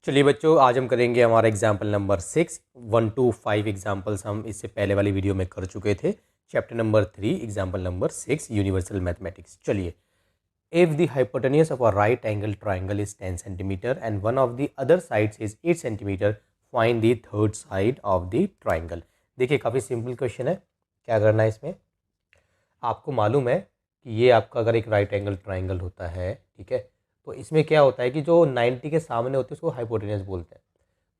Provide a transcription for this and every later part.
चलिए बच्चों, आज हम करेंगे हमारा एग्जाम्पल नंबर 6। 1 to 5 एग्जाम्पल्स हम इससे पहले वाली वीडियो में कर चुके थे। Chapter number 3 example number 6 universal mathematics. चलिए, if the hypotenuse of a right angle triangle is 10 centimetre and one of the other sides is 8 centimetre, find the third side of the triangle. देखिए, काफ़ी simple question है। क्या करना है इसमें, आपको मालूम है कि ये आपका अगर एक राइट एंगल ट्राइंगल होता है, ठीक है, तो इसमें क्या होता है कि जो 90 के सामने होते हैं उसको हाइपोटेन्यूज बोलते हैं।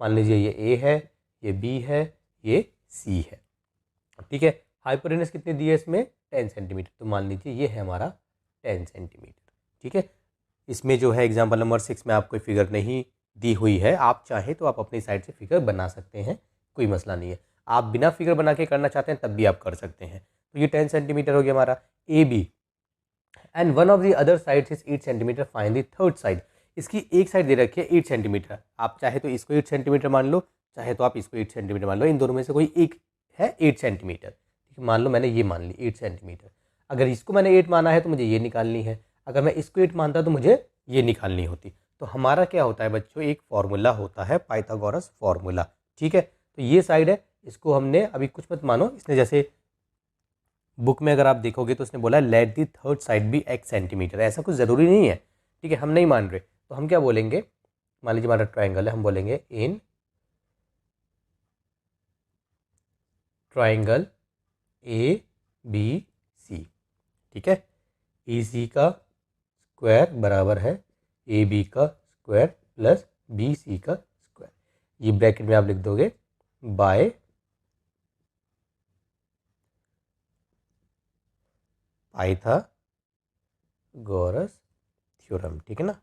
मान लीजिए ये ए है, ये बी है, ये सी है, ठीक है। हाइपोटेन्यूज कितनी दी है इसमें? 10 सेंटीमीटर। तो मान लीजिए ये है हमारा 10 सेंटीमीटर, ठीक है। इसमें जो है एग्जाम्पल नंबर 6 में आपको फिगर नहीं दी हुई है। आप चाहें तो आप अपनी साइड से फिगर बना सकते हैं, कोई मसला नहीं है। आप बिना फिगर बना के करना चाहते हैं तब भी आप कर सकते हैं। तो ये 10 सेंटीमीटर हो गया हमारा A B, and one of the other side is 8 centimetre, find the third side. इसकी एक साइड दे रखी है 8 सेंटीमीटर। आप चाहे तो इसको 8 सेंटीमीटर मान लो, चाहे तो आप इसको 8 सेंटीमीटर मान लो। इन दोनों में से कोई एक है 8 सेंटीमीटर, ठीक है। मान लो मैंने ये मान ली 8 सेंटीमीटर। अगर इसको मैंने 8 माना है तो मुझे ये निकालनी है। अगर मैं इसको 8 मानता तो मुझे ये निकालनी होती। तो हमारा क्या होता है बच्चों, एक फॉर्मूला होता है, पाइथागोरस फॉर्मूला, ठीक है। तो ये साइड है, इसको हमने अभी कुछ मत मानो, इसने जैसे बुक में अगर आप देखोगे तो उसने बोला लेट दी थर्ड साइड भी x सेंटीमीटर। ऐसा कुछ ज़रूरी नहीं है, ठीक है, हम नहीं मान रहे। तो हम क्या बोलेंगे, मान लीजिए हमारा ट्राइंगल है, हम बोलेंगे in triangle A B C, ठीक है। ए सी का स्क्वायर बराबर है ए बी का स्क्वायर प्लस बी सी का स्क्वायर। ये ब्रैकेट में आप लिख दोगे बाय पाइथागोरस थ्योरम, ठीक है ना।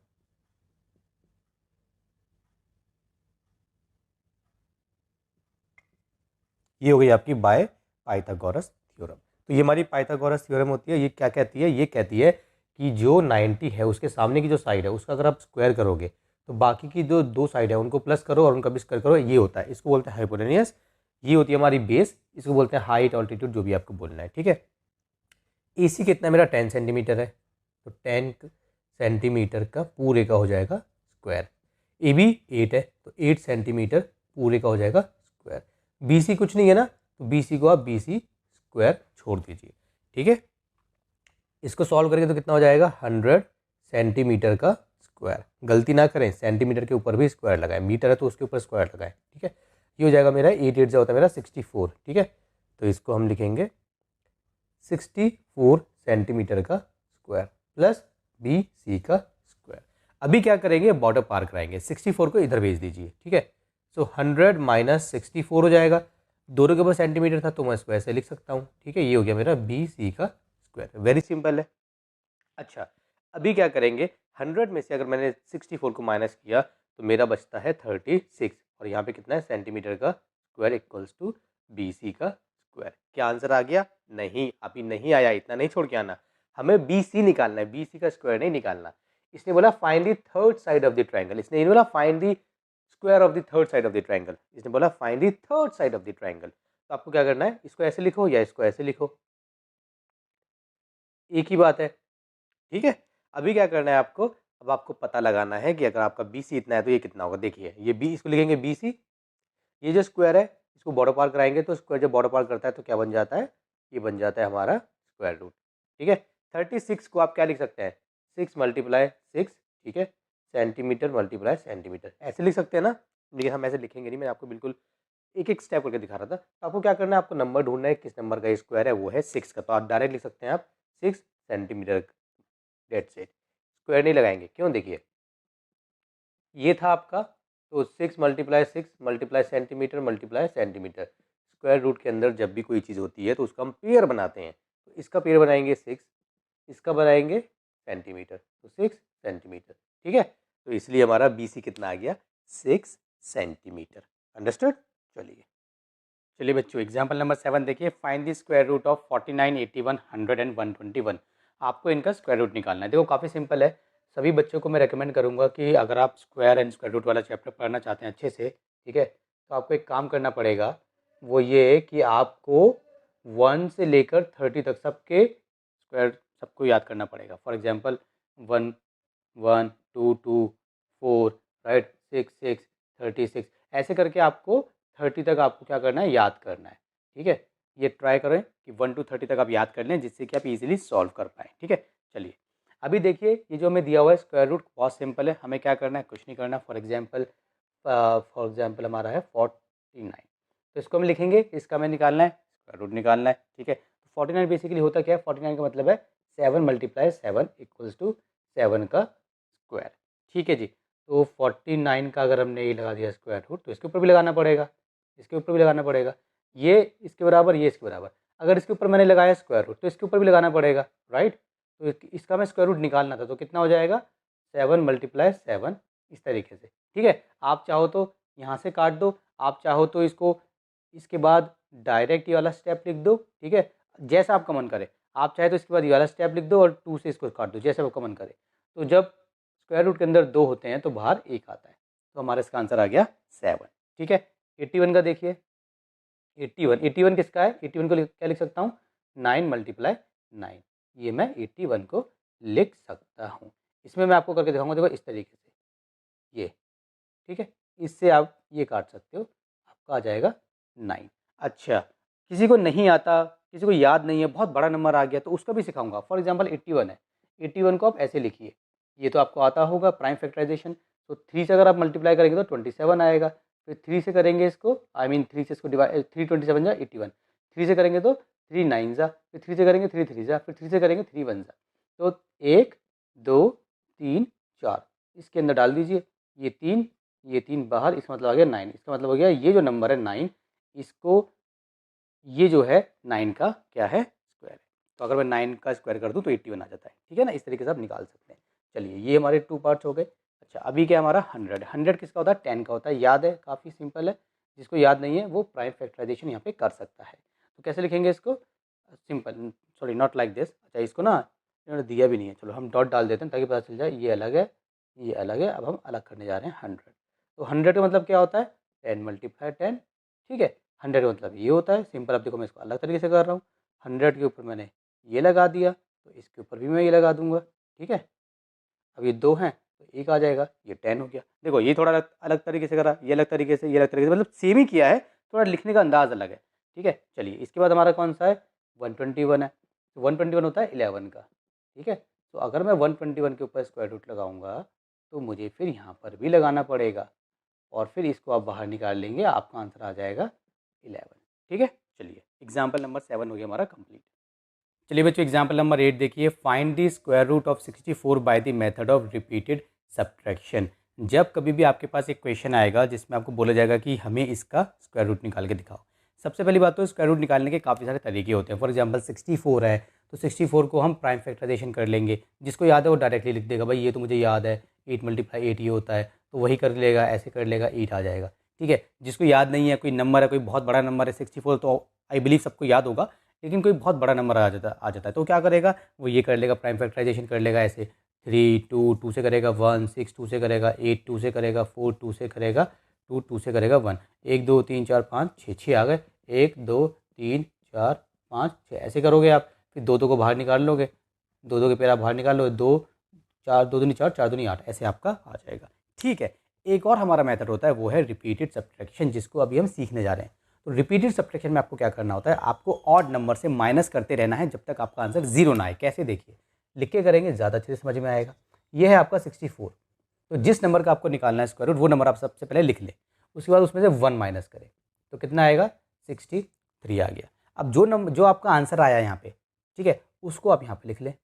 ये हो गई आपकी बाय पाइथागोरस थ्योरम। तो ये हमारी पाइथागोरस थ्योरम होती है। ये क्या कहती है? ये कहती है कि जो 90 है उसके सामने की जो साइड है उसका अगर आप स्क्वायर करोगे तो बाकी की जो दो साइड है उनको प्लस करो और उनका भी स्क्वायर करो। ये होता है, इसको बोलते हैं हाइपोटेन्यूज। ये होती है हमारी बेस, इसको बोलते हैं हाइट, ऑल्टीट्यूड, जो भी आपको बोलना है, ठीक है। AC कितना मेरा 10 सेंटीमीटर है, तो 10 सेंटीमीटर का पूरे का हो जाएगा स्क्वायर। AB 8 है, तो 8 सेंटीमीटर पूरे का हो जाएगा स्क्वायर। BC कुछ नहीं है ना, तो BC को आप BC स्क्वायर छोड़ दीजिए, ठीक है। इसको सॉल्व करेंगे तो कितना हो जाएगा? 100 सेंटीमीटर का स्क्वायर। गलती ना करें, सेंटीमीटर के ऊपर भी स्क्वायर लगाएं, मीटर है तो उसके ऊपर स्क्वायर लगाएं, ठीक है। ये हो जाएगा मेरा 8 8 जो होता है मेरा 64, ठीक है। तो इसको हम लिखेंगे 64 सेंटीमीटर का स्क्वायर प्लस BC का स्क्वायर। अभी क्या करेंगे, बॉर्डर पार कराएंगे। 64 को इधर भेज दीजिए, ठीक है। सो 100 माइनस 64 हो जाएगा। दोनों के पास सेंटीमीटर था तो मैं इसको ऐसे लिख सकता हूँ, ठीक है। ये हो गया मेरा BC का स्क्वायर। वेरी सिंपल है। अच्छा, अभी क्या करेंगे, 100 में से अगर मैंने 64 को माइनस किया तो मेरा बचता है 36, और यहाँ पे कितना है, सेंटीमीटर का स्क्वायर इक्वल्स टू BC का स्क्वायर। क्या आंसर आ गया? नहीं, अभी नहीं आया। इतना नहीं छोड़ के आना, हमें BC निकालना है, BC का स्क्वायर नहीं निकालना। इसने बोला find the third side of the triangle, इसने नहीं बोला find the square of the third side of the triangle, इसने बोला find the third side of the triangle. तो आपको क्या करना है, इसको ऐसे लिखो या इसको ऐसे लिखो, एक ही बात है, ठीक है। अभी क्या करना है आपको, अब आपको पता लगाना है कि अगर आपका BC इतना है तो ये कितना होगा। देखिए ये B, इसको लिखेंगे BC। ये जो स्क्वायर है इसको बॉर्डर पार कराएंगे तो स्क्वायर जब बॉर्डर पार करता है तो क्या बन जाता है, ये बन जाता है हमारा स्क्वायर रूट, ठीक है। 36 को आप क्या लिख सकते हैं, 6 मल्टीप्लाई 6, ठीक है, सेंटीमीटर मल्टीप्लाई सेंटीमीटर, ऐसे लिख सकते हैं ना। लेकिन हम ऐसे लिखेंगे नहीं, मैं आपको बिल्कुल एक एक स्टेप करके दिखा रहा था। तो आपको क्या करना है, आपको नंबर ढूंढना है किस नंबर का स्क्वायर है, वो है 6 का। तो आप डायरेक्ट लिख सकते हैं आप 6 सेंटीमीटर, डेट सेट। स्क्वायर नहीं लगाएंगे, क्यों? देखिए ये था आपका, तो 6 multiply 6 multiply centimetre multiply centimetre. Square root के अंदर जब भी कोई चीज़ होती है तो उसका हम पेयर बनाते हैं। तो इसका पेयर बनाएंगे 6, इसका बनाएंगे सेंटीमीटर, तो 6 सेंटीमीटर, ठीक है। तो इसलिए हमारा BC कितना आ गया, 6 सेंटीमीटर। अंडरस्टूड? चलिए चलिए बच्चों, एग्जाम्पल नंबर 7 देखिए, find the square root of 49, 81, 100 and 121। आपको इनका स्क्वायर रूट निकालना है। देखो काफ़ी सिंपल है। सभी बच्चों को मैं रेकमेंड करूंगा कि अगर आप स्क्वायर एंड स्क्वायर रूट वाला चैप्टर पढ़ना चाहते हैं अच्छे से, ठीक है, तो आपको एक काम करना पड़ेगा। वो ये कि आपको 1 से लेकर 30 तक सबके स्क्वायर सबको याद करना पड़ेगा। फॉर एग्जाम्पल 1 1 2 2 4, राइट, 6 6 36, ऐसे करके आपको 30 तक आपको क्या करना है, याद करना है। ठीक है, ये ट्राई करें कि 1 to 30 तक आप याद कर लें, जिससे कि आप इजीली सॉल्व कर पाएँ। ठीक है, चलिए अभी देखिए ये जो हमें दिया हुआ है स्क्वायर रूट बहुत सिंपल है, हमें क्या करना है, कुछ नहीं करना। फॉर एग्जाम्पल हमारा है 49, तो इसको हम लिखेंगे, इसका हमें निकालना है, स्क्वायर रूट निकालना है। ठीक है, तो 49 बेसिकली होता क्या है, 49 का मतलब है 7 × 7 = 7 का स्क्वायर। ठीक है जी, तो 49 का अगर हमने ये लगा दिया स्क्वायर रूट, तो इसके ऊपर भी लगाना पड़ेगा, इसके ऊपर भी लगाना पड़ेगा, ये इसके बराबर, ये इसके बराबर। अगर इसके ऊपर मैंने लगाया स्क्वायर रूट, तो इसके ऊपर भी लगाना पड़ेगा, राइट। तो इसका मैं स्क्वायर रूट निकालना था, तो कितना हो जाएगा, 7 × 7, इस तरीके से। ठीक है, आप चाहो तो यहाँ से काट दो, आप चाहो तो इसको इसके बाद डायरेक्ट ये वाला स्टेप लिख दो। ठीक है, जैसा आपका मन करे, आप चाहे तो इसके बाद ये वाला स्टेप लिख दो और 2 से इसको काट दो, जैसे आपका मन करे। तो जब स्क्वायर रूट के अंदर 2 होते हैं तो बाहर 1 आता है, तो हमारा इसका आंसर आ गया 7। ठीक है, 81 का देखिए, 81 किसका है, 81 को क्या लिख सकता हूँ, 9 × 9, ये मैं 81 को लिख सकता हूँ। इसमें मैं आपको करके दिखाऊंगा, देखो इस तरीके से, ये ठीक है, इससे आप ये काट सकते हो, आपका आ जाएगा 9। अच्छा, किसी को नहीं आता, किसी को याद नहीं है, बहुत बड़ा नंबर आ गया, तो उसका भी सिखाऊंगा। फॉर एग्जांपल 81 है, 81 को आप ऐसे लिखिए, ये तो आपको आता होगा प्राइम फैक्टराइजेशन, तो 3 से अगर आप मल्टीप्लाई करेंगे तो 27 आएगा, फिर 3 से करेंगे इसको, आई मीन 3 से इसको डिवाइड, 3 27 जा 81, 3 से करेंगे तो 3 9 जा, फिर 3 से करेंगे 3 3 जा, फिर 3 से करेंगे 3 1 जा, तो 1 2 3 4 इसके अंदर डाल दीजिए, ये 3 बाहर, इसका मतलब आ गया 9, इसका मतलब हो गया ये जो नंबर है 9, इसको ये जो है 9 का क्या है, स्क्वायर है। तो अगर मैं 9 का स्क्वायर कर दूं तो 81 आ जाता है। ठीक है ना, इस तरीके से आप निकाल सकते हैं। चलिए ये हमारे 2 पार्ट्स हो गए। अच्छा, अभी क्या हमारा 100, 100 किसका होता है, 10 का होता है, याद है, काफ़ी सिंपल है। जिसको याद नहीं है वो प्राइम फैक्टराइजेशन यहाँ पे कर सकता है। तो कैसे लिखेंगे इसको, simple, sorry not like this. अच्छा, इसको ना इन्होंने दिया भी नहीं है, चलो हम डॉट डाल देते हैं ताकि पता चल जाए ये अलग है, ये अलग है। अब हम अलग करने जा रहे हैं 100। तो 100 का मतलब क्या होता है, 10 × 10। ठीक है, 100 का मतलब ये होता है, सिंपल। अब देखो मैं इसको अलग तरीके से कर रहा हूँ, 100 के ऊपर मैंने ये लगा दिया, तो इसके ऊपर भी मैं ये लगा दूंगा। ठीक है, अब ये 2 हैं तो 1 आ जाएगा, ये 10 हो गया। देखो ये थोड़ा अलग अलग तरीके से करा, ये अलग तरीके से, ये अलग तरीके से, मतलब सेम ही किया है, थोड़ा लिखने का अंदाज अलग है। ठीक है, चलिए इसके बाद हमारा कौन सा है, 121 है। तो 121 होता है 11 का। ठीक है, तो अगर मैं 121 के ऊपर स्क्वायर रूट लगाऊंगा तो मुझे फिर यहाँ पर भी लगाना पड़ेगा, और फिर इसको आप बाहर निकाल लेंगे, आपका आंसर आ जाएगा 11। ठीक है, चलिए एग्जाम्पल नंबर 7 हो गया हमारा कंप्लीट। चलिए बच्चों एग्जाम्पल नंबर 8 देखिए, find the square root of 64 by the method of repeated subtraction. जब कभी भी आपके पास एक क्वेश्चन आएगा जिसमें आपको बोला जाएगा कि हमें इसका स्क्वायर रूट निकाल के दिखाओ, सबसे पहली बात तो स्क्वायर रूट निकालने के काफ़ी सारे तरीके होते हैं। फॉर एग्जांपल 64 है, तो 64 को हम प्राइम फैक्टराइजेशन कर लेंगे, जिसको याद है वो डायरेक्टली लिख देगा, भाई ये तो मुझे याद है, 8 × 8 ये होता है, तो वही कर लेगा, ऐसे कर लेगा, 8 आ जाएगा। ठीक है, जिसको याद नहीं है, कोई नंबर है, कोई बहुत बड़ा नंबर है 64, तो आई बिलीव सबको याद होगा, लेकिन कोई बहुत बड़ा नंबर आ जाता है तो क्या करेगा, वो ये कर लेगा, प्राइम फैक्टराइजेशन कर लेगा, ऐसे 3 2 2 से करेगा 1, 6 2 से करेगा 8, 2 से करेगा 4, 2 से करेगा 2, 2 से करेगा 1, 1 2 3 4 5 6, 6 आ गए, 1 2 3 4 5 6, ऐसे करोगे आप। फिर 2 2 को बाहर निकाल लोगे, 2 2 के पैर आप बाहर निकाल लोगे, 2 4 2 दूनी 4, 4 दूनी 8, ऐसे आपका आ जाएगा। ठीक है, एक और हमारा मेथड होता है, वो है रिपीटेड सब्ट्रैक्शन, जिसको अभी हम सीखने जा रहे हैं। तो रिपीटेड सब्ट्रैक्शन में आपको क्या करना होता है, आपको ऑड नंबर से माइनस करते रहना है जब तक आपका आंसर 0 ना आए। कैसे, देखिए लिख के करेंगे, ज़्यादा अच्छे से समझ में आएगा। ये है आपका 64, तो जिस नंबर का आपको निकालना है स्क्वायर रूट, वो नंबर आप सबसे पहले लिख लें, उसके बाद उसमें से 1 माइनस करें, तो कितना आएगा, 63 आ गया। अब जो आपका आंसर आया यहाँ पे, ठीक है, उसको आप यहाँ पे लिख लें।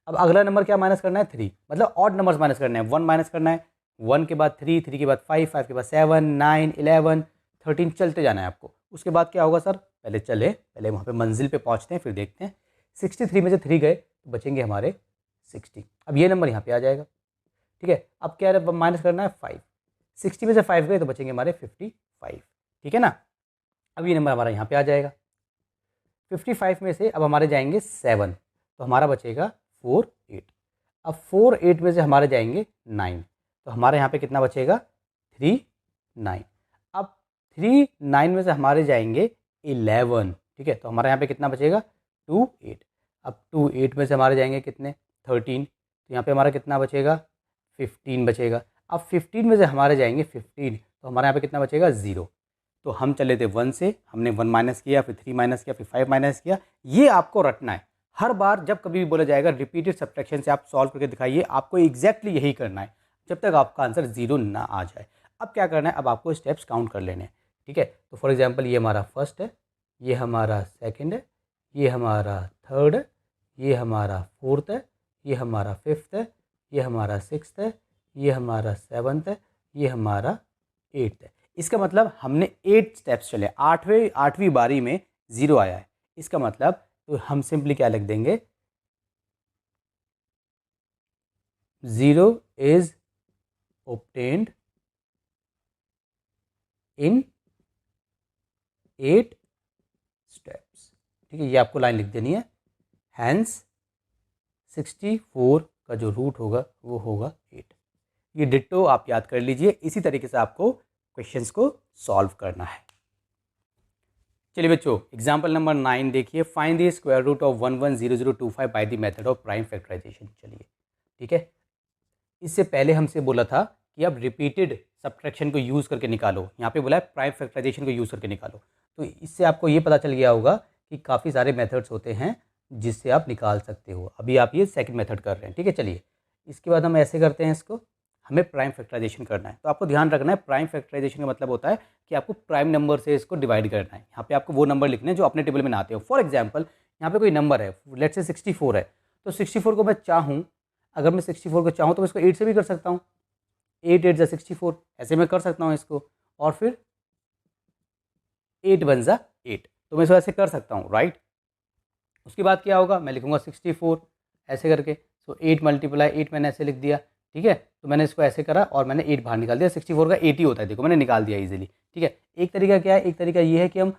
अब अगला नंबर क्या माइनस करना है, 3, मतलब ऑड नंबर्स माइनस करना है, 1 माइनस करना है, 1 के बाद 3, 3 के बाद 5, 5 के बाद 7, 9, 11, 13, चलते जाना है आपको। उसके बाद क्या होगा सर, पहले वहाँ पे मंजिल पे पहुँचते हैं, फिर देखते हैं। 63 में से 3 गए तो बचेंगे हमारे 60। अब ये नंबर यहाँ पे आ जाएगा। ठीक है, अब क्या माइनस करना है, 5, 60 में से 5 गए तो बचेंगे हमारे 55। ठीक है ना, अब ये नंबर हमारा यहाँ पे आ जाएगा। 55 में से अब हमारे जाएंगे 7, तो हमारा बचेगा 4 8। अब 4 8 में से हमारे जाएंगे 9, तो हमारे यहाँ पे कितना बचेगा, 3 9। अब 3 9 में से हमारे जाएंगे 11। ठीक है, तो हमारे यहाँ पे कितना बचेगा, 2 8। अब 2 8 में से हमारे जाएंगे कितने, 13, तो यहाँ पे हमारा कितना बचेगा, 15 बचेगा। अब 15 में से हमारे जाएंगे 15, तो हमारे यहाँ पे कितना बचेगा 0। तो हम चले थे 1 से, हमने 1 माइनस किया, फिर 3 माइनस किया, फिर 5 माइनस किया। ये आपको रटना है हर बार जब कभी भी बोला जाएगा रिपीटेड सब्ट्रैक्शन से आप सॉल्व करके दिखाइए, आपको एग्जैक्टली यही करना है जब तक आपका आंसर 0 ना आ जाए। अब क्या करना है, अब आपको स्टेप्स काउंट कर लेने हैं, ठीक है। तो फॉर एग्जांपल ये हमारा फर्स्ट है, ये हमारा सेकंड है, ये हमारा थर्ड है, ये हमारा फोर्थ है, ये हमारा फिफ्थ है, ये हमारा सिक्स्थ है, ये हमारा सेवन्थ है, ये हमारा एट्थ है। इसका मतलब हमने 8 स्टेप्स चले, आठवीं बारी में 0 आया है। इसका मतलब तो हम सिंपली क्या लिख देंगे, 0 इज obtained इन 8 स्टेप्स, ठीक है। ये आपको लाइन लिख देनी है, हैंस 64 का जो रूट होगा वो होगा 8। ये डिट्टो आप याद कर लीजिए, इसी तरीके से आपको क्वेश्चंस को सॉल्व करना है। चलिए बच्चों, एग्जाम्पल नंबर 9 देखिए, find the square root of 110025 by the method of prime factorisation. चलिए ठीक है, इससे पहले हमसे बोला था कि अब रिपीटेड सब्ट्रैक्शन को यूज़ करके निकालो, यहाँ पे बोला है प्राइम फैक्टराइजेशन को यूज़ करके निकालो। तो इससे आपको ये पता चल गया होगा कि काफ़ी सारे मेथड्स होते हैं जिससे आप निकाल सकते हो। अभी आप ये सेकंड मेथड कर रहे हैं, ठीक है। चलिए इसके बाद हम ऐसे करते हैं, इसको हमें प्राइम फैक्टराइजेशन करना है। तो आपको ध्यान रखना है, प्राइम फैक्टराइजेशन का मतलब होता है कि आपको प्राइम नंबर से इसको डिवाइड करना है। यहाँ पे आपको वो नंबर लिखने हैं जो अपने टेबल में ना आते हो। फॉर एग्जाम्पल यहाँ पे कोई नंबर है, लेट्स से 64 है, तो 64 को मैं चाहूँ, अगर मैं 64 को चाहूँ तो मैं इसको 8 से भी कर सकता हूँ, 8 8 जा 64, ऐसे मैं कर सकता हूँ इसको, और फिर 8 1 जा 8, तो मैं इसको ऐसे कर सकता हूँ, राइट। उसके बाद क्या होगा, मैं लिखूँगा 64 ऐसे करके, सो 8 मल्टीप्लाई 8 मैंने ऐसे लिख दिया, ठीक है। तो मैंने इसको ऐसे करा और मैंने 8 बाहर निकाल दिया, 64 का 8 ही होता है, देखो मैंने निकाल दिया इजीली, ठीक है। एक तरीका क्या है, एक तरीका ये है कि हम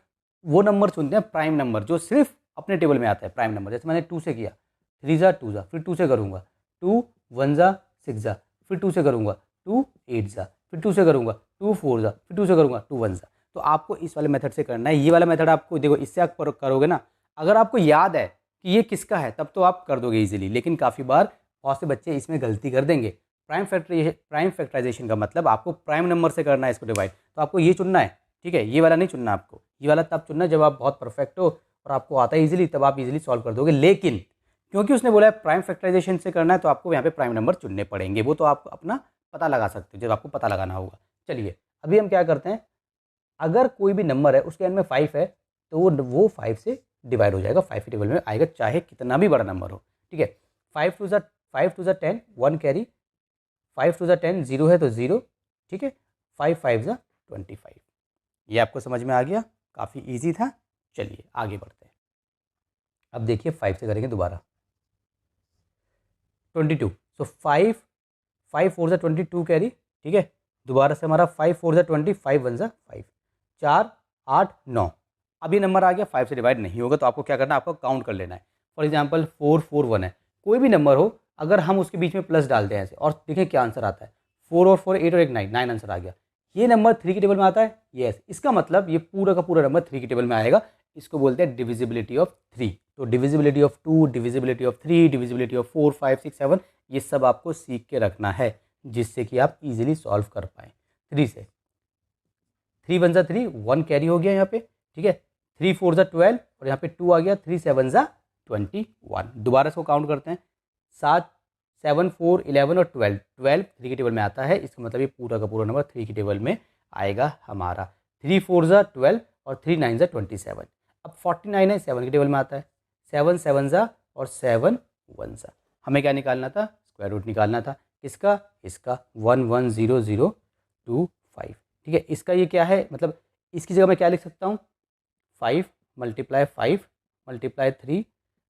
वो नंबर चुनते हैं प्राइम नंबर जो सिर्फ अपने टेबल में आता है, प्राइम नंबर। जैसे मैंने 2 से किया, 3 जा 2 जा, फिर 2 से करूँगा, 2 1 जा 6 जा, फिर 2 से करूँगा, 2 8 जा, फिर 2 से करूँगा, 2 4 जा, फिर 2 से करूँगा, 2 1 जा। तो आपको इस वाले मेथड से करना है। ये वाला मेथड आपको देखो, इससे आप करोगे ना, अगर आपको याद है कि ये किसका है तब तो आप कर दोगे इजीली, लेकिन काफ़ी बार बहुत से बच्चे इसमें गलती कर देंगे। प्राइम फैक्टराइजेशन का मतलब आपको प्राइम नंबर से करना है इसको डिवाइड, तो आपको ये चुनना है, ठीक है। ये वाला नहीं चुनना आपको, ये वाला तब चुनना है जब आप बहुत परफेक्ट हो और आपको आता है इजीली, तब आप इजीली सॉल्व कर दोगे। लेकिन क्योंकि उसने बोला है प्राइम फैक्टराइजेशन से करना है, तो आपको यहाँ पे प्राइम नंबर चुनने पड़ेंगे, वो तो आप अपना पता लगा सकते हो जब आपको पता लगाना होगा। चलिए अभी हम क्या करते हैं, अगर कोई भी नंबर है उसके एंड में 5 है तो वो 5 से डिवाइड हो जाएगा, 5 के टेबल में आएगा, चाहे कितना भी बड़ा नंबर हो, ठीक है। 5 टू ज़ा 10 1 कैरी, 5 टू ज़ा 10 0 है तो 0, ठीक है। 5 5 ज़ा 25। ये आपको समझ में आ गया, काफ़ी ईजी था। चलिए आगे बढ़ते हैं। अब देखिए 5 से करेंगे दोबारा, 22, सो 5 4 ज़ा 22 कैरी, ठीक है। दोबारा से हमारा 5 4 ज़ा 20, 5 1 ज़ा 5, 4 8 9। अब ये नंबर आ गया, 5 से डिवाइड नहीं होगा, तो आपको क्या करना है, आपको काउंट कर लेना है। फॉर एग्जांपल 4 4 1 है, कोई भी नंबर हो, अगर हम उसके बीच में प्लस डालते हैं ऐसे, और देखें क्या आंसर आता है, 4 और 4 8 और 1 9, 9 आंसर आ गया। ये नंबर 3 की टेबल में आता है, यस। इसका मतलब ये पूरा का पूरा नंबर 3 की टेबल में आएगा। इसको बोलते हैं डिविजिबिलिटी ऑफ 3। तो divisibility of 2, divisibility of 3, divisibility of 4 5 6 7, ये सब आपको सीख के रखना है जिससे कि आप इजीली सॉल्व कर पाएँ। 3 से 3 1 ज़ा 3, 1 कैरी हो गया यहाँ पे, ठीक है। 3 4 ज़ा 12 और यहाँ पे 2 आ गया, 3 7 ज़ा 21। दोबारा इसको काउंट करते हैं, 7 7 4 11 और 12, 12 3 की टेबल में आता है। इसका मतलब ये पूरा का पूरा नंबर 3 की टेबल में आएगा हमारा। 3 4 ज़ा 12 और 3 9 ज़ा 27। अब 49 है, 7 की टेबल में आता है, 7 7 ज़ा और 7 1 ज़ा। हमें क्या निकालना था, स्क्वायर रूट निकालना था, किसका, इसका 1 1 0 0 2 5, ठीक है। इसका ये क्या है, मतलब इसकी जगह मैं क्या लिख सकता हूँ, 5 multiply 5 multiply 3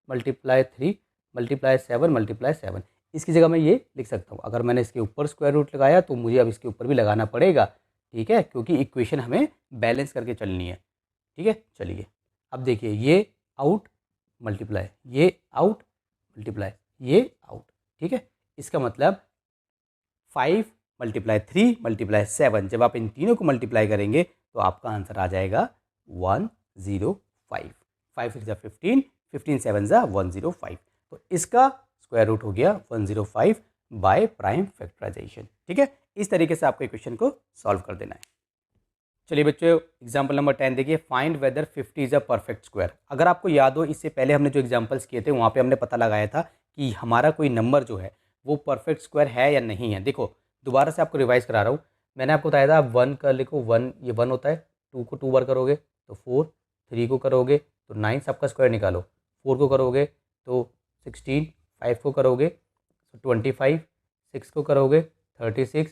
multiply 3 multiply 7 multiply 7। इसकी जगह मैं ये लिख सकता हूँ। अगर मैंने इसके ऊपर स्क्वायर रूट लगाया तो मुझे अब इसके ऊपर भी लगाना पड़ेगा, ठीक है, क्योंकि इक्वेशन हमें बैलेंस करके चलनी है, ठीक है। चलिए अब देखिए, ये आउट मल्टीप्लाई, ये आउट मल्टीप्लाई, ये आउट, ठीक है। इसका मतलब 5 मल्टीप्लाई 3 मल्टीप्लाई 7, जब आप इन तीनों को मल्टीप्लाई करेंगे तो आपका आंसर आ जाएगा 105। 5 6 ज़ा 15, 15 7 ज़ा 105। तो इसका स्क्वायर रूट हो गया 105 बाय प्राइम फैक्टराइजेशन, ठीक है। इस तरीके से आपको इक्वेशन को सॉल्व कर देना है। चलिए बच्चों एग्जाम्पल नंबर 10 देखिए, find weather 50 is a perfect square. अगर आपको याद हो इससे पहले हमने जो एग्जाम्पल्स किए थे वहाँ पे हमने पता लगाया था कि हमारा कोई नंबर जो है वो परफेक्ट स्क्वायर है या नहीं है। देखो दोबारा से आपको रिवाइज करा रहा हूँ, मैंने आपको बताया था 1 कर लिखो, 1 ये 1 होता है, 2 को 2 बार करोगे तो 4, 3 को करोगे तो 9, सबका स्क्वायर निकालो, 4 को करोगे तो 16, 5 को करोगे तो 25, 6 को करोगे 36,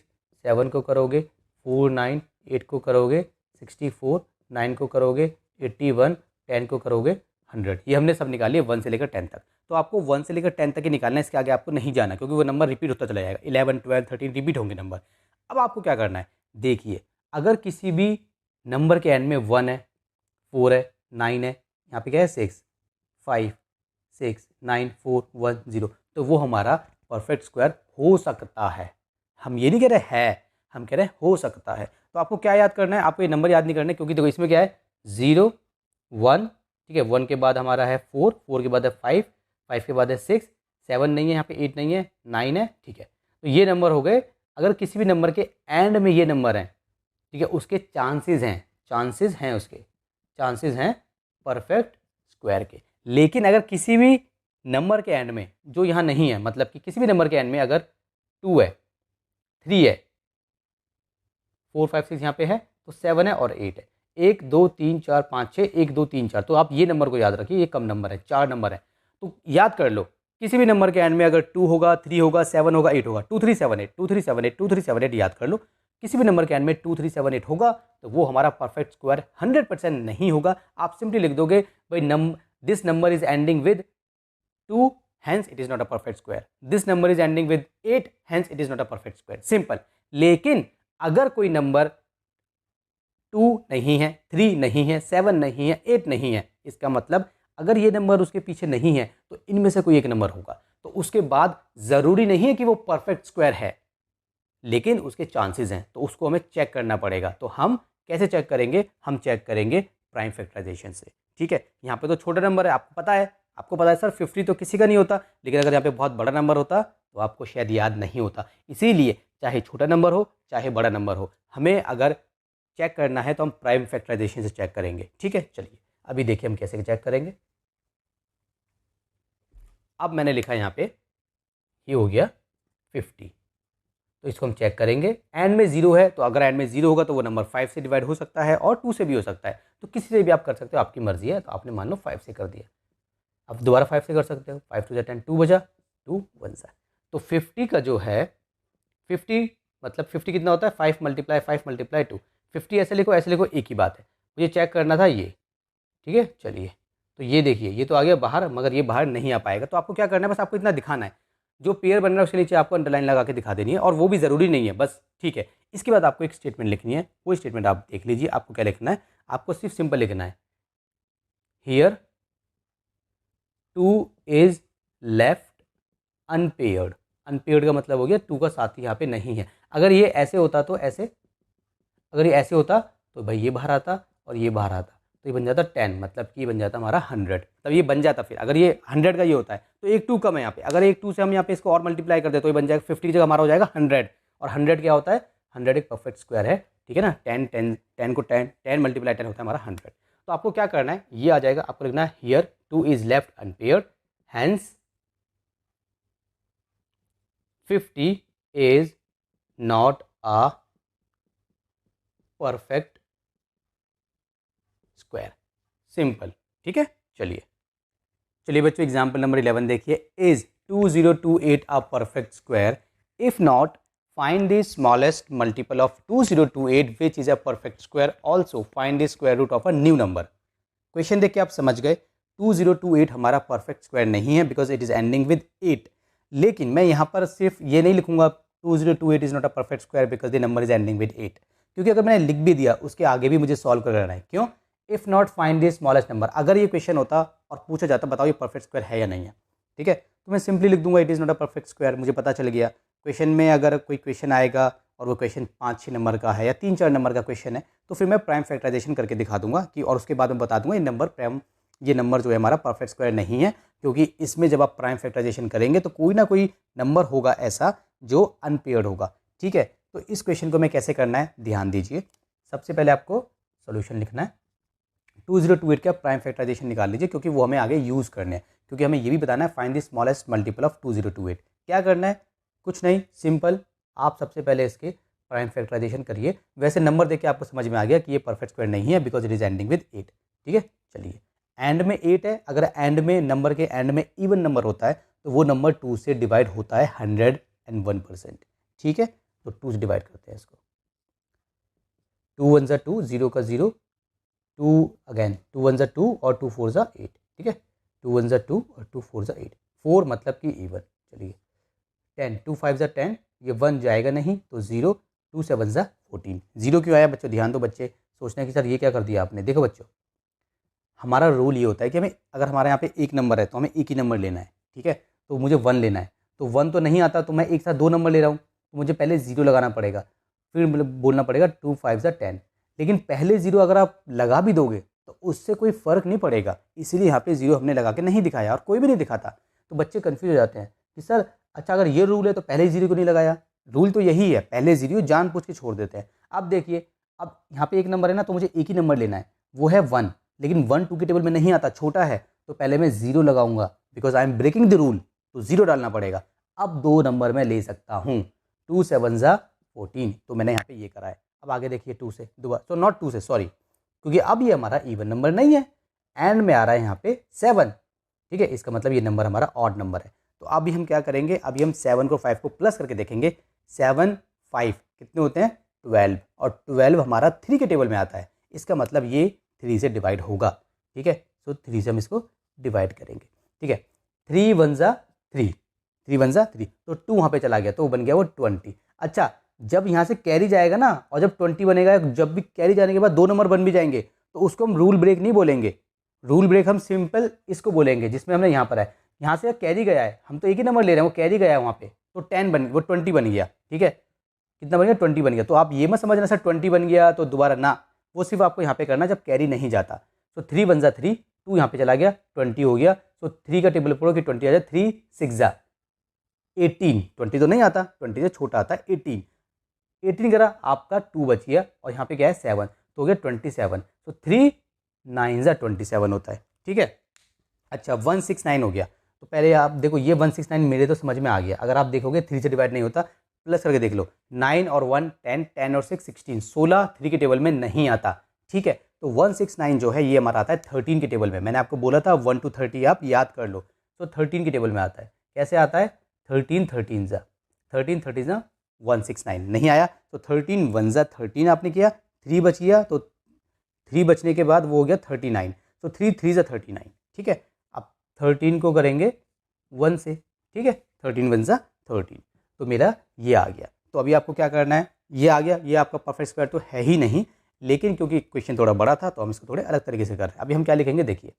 7 को करोगे 4, 9, 8 को करोगे 64, 9 को करोगे 81, 10 को करोगे 100। ये हमने सब निकाली है 1 से लेकर 10 तक। तो आपको 1 से लेकर 10 तक ही निकालना है, इसके आगे आपको नहीं जाना क्योंकि वो नंबर रिपीट होता चला जाएगा। 11, 12, 13 रिपीट होंगे नंबर। अब आपको क्या करना है, देखिए अगर किसी भी नंबर के एंड में 1 है, 4 है, 9 है, यहाँ पे क्या है 6, 5, 6, 9, 4, 1, 0, तो वो हमारा परफेक्ट स्क्वायर हो सकता है। हम ये नहीं कह रहे है, हम कह रहे हैं हो सकता है। तो आपको क्या याद करना है, आपको ये नंबर याद नहीं करना है क्योंकि देखो इसमें क्या है 0, 1, ठीक है, 1 के बाद हमारा है 4, 4 के बाद है 5, 5 के बाद है 6, 7 नहीं है, यहाँ पे 8 नहीं है, 9 है, ठीक है। तो ये नंबर हो गए। अगर किसी भी नंबर के एंड में ये नंबर हैं, ठीक है, उसके चांसेस हैं उसके चांसेस हैं परफेक्ट स्क्वायर के। लेकिन अगर किसी भी नंबर के एंड में जो यहाँ नहीं है, मतलब कि किसी भी नंबर के एंड में अगर 2 है, 3 है, 4, 5, 6 यहाँ पे है तो 7 है और 8 है, 1, 2, 3, 4, 5, 6, 1, 2, 3, 4। तो आप ये नंबर को याद रखिए, ये कम नंबर है, 4 नंबर है। तो याद कर लो किसी भी नंबर के एंड में अगर 2 होगा, 3 होगा, 7 होगा, 8 होगा, 2, 3, 7, 8, 2, 3, 7, 8, 2, 3, 7, 8 याद कर लो। किसी भी नंबर के एंड में 2, 3, 7, 8 होगा तो वो हमारा परफेक्ट स्क्वायर 100% नहीं होगा। आप सिंपली लिख दोगे भाई this number is ending with 2, hence it is not a perfect square. This number is ending with 8, hence it is not a perfect square. Simple. लेकिन अगर कोई नंबर 2 नहीं है, 3 नहीं है, 7 नहीं है, 8 नहीं है, इसका मतलब अगर ये नंबर उसके पीछे नहीं है तो इनमें से कोई एक नंबर होगा। तो उसके बाद ज़रूरी नहीं है कि वो परफेक्ट स्क्वायर है, लेकिन उसके चांसेस हैं, तो उसको हमें चेक करना पड़ेगा। तो हम कैसे चेक करेंगे, हम चेक करेंगे प्राइम फैक्टराइजेशन से। ठीक है, यहाँ पे तो छोटा नंबर है, आपको पता है सर 50 तो किसी का नहीं होता, लेकिन अगर यहाँ पे बहुत बड़ा नंबर होता तो आपको शायद याद नहीं होता। इसीलिए चाहे छोटा नंबर हो चाहे बड़ा नंबर हो, हमें अगर चेक करना है तो हम प्राइम फैक्टराइजेशन से चेक करेंगे। ठीक है, चलिए अभी देखिए हम कैसे चेक करेंगे। अब मैंने लिखा यहाँ पे ये हो गया 50, तो इसको हम चेक करेंगे। एंड में 0 है, तो अगर एंड में 0 होगा तो वो नंबर 5 से डिवाइड हो सकता है और 2 से भी हो सकता है, तो किसी से भी आप कर सकते हो, आपकी मर्जी है। तो आपने मान लो 5 से कर दिया, अब दोबारा 5 से कर सकते हो, 5 2 10, 2 बजा, 2 1 सा। तो 50 का जो है 50 मतलब 50 कितना होता है 5 × 5 × 2। 50 ऐसे लिखो एक ही बात है, मुझे चेक करना था ये। ठीक है, चलिए तो ये देखिए ये तो आ गया बाहर, मगर ये बाहर नहीं आ पाएगा। तो आपको क्या करना है, बस आपको इतना दिखाना है, जो पेयर बन रहा है उसके नीचे आपको अंडरलाइन लगा के दिखा देनी है, और वो भी ज़रूरी नहीं है बस। ठीक है, इसके बाद आपको एक स्टेटमेंट लिखनी है, वो स्टेटमेंट आप देख लीजिए। आपको क्या लिखना है, आपको सिर्फ सिंपल लिखना है here 2 is left unpaired. Unpaired का मतलब हो गया 2 का साथी यहाँ पे नहीं है। अगर ये ऐसे होता तो ऐसे, अगर ये ऐसे होता तो भाई ये बाहर आता और ये बाहर आता, तो ये बन जाता 10, मतलब कि ये बन जाता हमारा 100। तब ये बन जाता, फिर अगर ये 100 का ये होता है तो एक 2 कम है यहाँ पे, अगर एक 2 से हम यहाँ पे इसको और मल्टीप्लाई कर दे तो ये बन जाएगा 50 की जगह हमारा हो जाएगा 100। और 100 क्या होता है, 100 एक परफेक्ट स्क्वायर है। ठीक है ना, 10 10 10 को 10 10 × 10 होता है हमारा 100। तो आपको क्या करना है, ये आ जाएगा, आपको लिखना है here 2 is left unpaired, hence 50 is not a perfect square. Simple. ठीक है, चलिए बच्चों एग्जाम्पल नंबर 11 देखिए। Is 2028 a perfect square? If not, find the smallest multiple of 2028 which is a perfect square. Also find the square root of a new number. Question देख के आप समझ गए 2028 हमारा परफेक्ट स्क्वायर नहीं है because it is ending with 8। लेकिन मैं यहाँ पर सिर्फ ये नहीं लिखूंगा 2028 is not a perfect square because the number is ending with 8, क्योंकि अगर मैंने लिख भी दिया उसके आगे भी मुझे सॉल्व करना है। क्यों? If not find the smallest number. अगर ये क्वेश्चन होता और पूछा जाता बताओ ये परफेक्ट स्क्वायर है या नहीं है, ठीक है, तो मैं सिंपली लिख दूंगा it is not a perfect square. मुझे पता चल गया। क्वेश्चन में अगर कोई क्वेश्चन आएगा और वो क्वेश्चन 5-6 नंबर का है या 3-4 नंबर का क्वेश्चन है, तो फिर मैं प्राइम फैक्टराइजेशन करके दिखा दूंगा कि, और उसके बाद मैं बता दूंगा ये नंबर जो है हमारा परफेक्ट स्क्वायर नहीं है, क्योंकि इसमें जब आप प्राइम फैक्टराइजेशन करेंगे तो कोई ना कोई नंबर होगा ऐसा जो अनपेयर्ड होगा। ठीक है, तो इस क्वेश्चन को मैं कैसे करना है ध्यान दीजिए। सबसे पहले आपको सॉल्यूशन लिखना है। 2028 का प्राइम फैक्टराइजेशन निकाल लीजिए, क्योंकि वो हमें आगे यूज़ करने हैं, क्योंकि हमें ये भी बताना है find the smallest multiple of 2028। क्या करना है, कुछ नहीं, सिंपल, आप सबसे पहले इसके प्राइम फैक्टराइजेशन करिए। वैसे नंबर देख के आपको समझ में आ गया कि ये परफेक्ट स्क्वायर नहीं है, because it is ending with 8। ठीक है, चलिए, एंड में 8 है। अगर एंड में नंबर के एंड में इवन नंबर होता है तो वो नंबर 2 से डिवाइड होता है 101%। ठीक है, तो 2 से डिवाइड करते हैं इसको। 2 1 ज़ा 2, 0 का 0, 2 अगेन, 2 1 ज़ा 2 और 2 4 ज़ा 8। ठीक है, 2 1 ज़ा 2 और 2 4 ज़ा 8, 4 मतलब कि इवन। चलिए, 10, 2 5 ज़ा 10, ये 1 जाएगा नहीं तो 0, 2 7 ज़ा 14। 0 क्यों आया बच्चों, ध्यान दो, बच्चे सोचना है कि सर ये क्या कर दिया आपने। देखो बच्चों, हमारा रूल ये होता है कि हमें, अगर हमारे यहाँ पे एक नंबर है तो हमें एक ही नंबर लेना है। ठीक है, तो मुझे 1 लेना है, तो 1 तो नहीं आता, तो मैं एक साथ 2 नंबर ले रहा हूँ, तो मुझे पहले 0 लगाना पड़ेगा, फिर मतलब बोलना पड़ेगा 2 5 ज़ा 10। लेकिन पहले 0 अगर आप लगा भी दोगे तो उससे कोई फ़र्क नहीं पड़ेगा, इसीलिए यहाँ पे 0 हमने लगा के नहीं दिखाया, और कोई भी नहीं दिखाता। तो बच्चे कन्फ्यूज हो जाते हैं कि सर अच्छा, अगर ये रूल है तो पहले 0 को नहीं लगाया। रूल तो यही है, पहले 0 जानबूझ के छोड़ देते हैं। अब देखिए, अब यहाँ पे एक नंबर है ना, तो मुझे एक ही नंबर लेना है, वो है 1। लेकिन 1 2 के टेबल में नहीं आता, छोटा है, तो पहले मैं 0 लगाऊंगा, because I am breaking the rule, तो 0 डालना पड़ेगा। अब 2 नंबर मैं ले सकता हूँ, 2 7 ज़ा 14, तो मैंने यहाँ पे ये करा है। अब आगे देखिए, 2 से दोबारा, तो नॉट 2 से, सॉरी, क्योंकि अब ये हमारा इवन नंबर नहीं है, एंड में आ रहा है यहाँ पे 7। ठीक है, इसका मतलब ये नंबर हमारा ऑड नंबर है। तो अभी हम क्या करेंगे, अभी हम 7 को 5 को प्लस करके देखेंगे। 7 5 कितने होते हैं, 12, और 12 हमारा 3 के टेबल में आता है, इसका मतलब ये 3 से डिवाइड होगा। ठीक है, तो 3 से हम इसको डिवाइड करेंगे। ठीक है, 3 1 ज़ा 3, 3 1 ज़ा 3, तो 2 वहाँ पे चला गया, तो बन गया वो 20। अच्छा, जब यहाँ से कैरी जाएगा ना, और जब 20 बनेगा, जब भी कैरी जाने के बाद 2 नंबर बन भी जाएंगे, तो उसको हम रूल ब्रेक नहीं बोलेंगे। रूल ब्रेक हम सिंपल इसको बोलेंगे, जिसमें हमने यहाँ पर है, यहाँ से कैरी गया है, हम तो एक ही नंबर ले रहे हैं, वो कैरी गया है वहाँ पे, तो 10 बन, वो 20 बन गया। ठीक है, कितना बन गया, 20 बन गया। तो आप ये मत समझना सर 20 बन गया तो दोबारा ना, वो सिर्फ आपको यहाँ पे करना जब कैरी नहीं जाता। तो 3 1 ज़ा 3, 2 यहाँ पे चला गया, 20 हो गया। तो 3 का टेबल पढ़ो कि 20 आ जाए, 3 6 ज़ा 18, 20 तो नहीं आता, 20 से छोटा आता है 18। 18 करा, आपका 2 बच गया, और यहाँ पे क्या है 7, तो हो गया 27। तो 3 9 ज़ा 27 होता है। ठीक है, अच्छा 169 हो गया। तो पहले आप देखो, ये 169 मेरे तो समझ में आ गया। अगर आप देखोगे 3 से डिवाइड नहीं होता, प्लस करके देख लो, 9 और 1 10, 10 और 6 16, 16 3 के टेबल में नहीं आता। ठीक है, तो 169 जो है ये हमारा आता है 13 के टेबल में। मैंने आपको बोला था 1 to 30 आप याद कर लो, तो 13 के टेबल में आता है। कैसे आता है, 13 13 ज़ा 13 13 ज़ा 169 नहीं आया, तो 13 1 ज़ा 13 आपने किया, 3 बच गया, तो 3 बचने के बाद वो हो गया 39, तो 3 3 ज़ा 39। ठीक है, अब 13 को करेंगे 1 से। ठीक है, 13 1 ज़ा 13, तो मेरा ये आ गया। तो अभी आपको क्या करना है, ये आ गया, ये आपका परफेक्ट स्क्वायर तो है ही नहीं, लेकिन क्योंकि क्वेश्चन थोड़ा बड़ा था तो हम इसको थोड़े अलग तरीके से कर रहे हैं। अभी हम क्या लिखेंगे, देखिए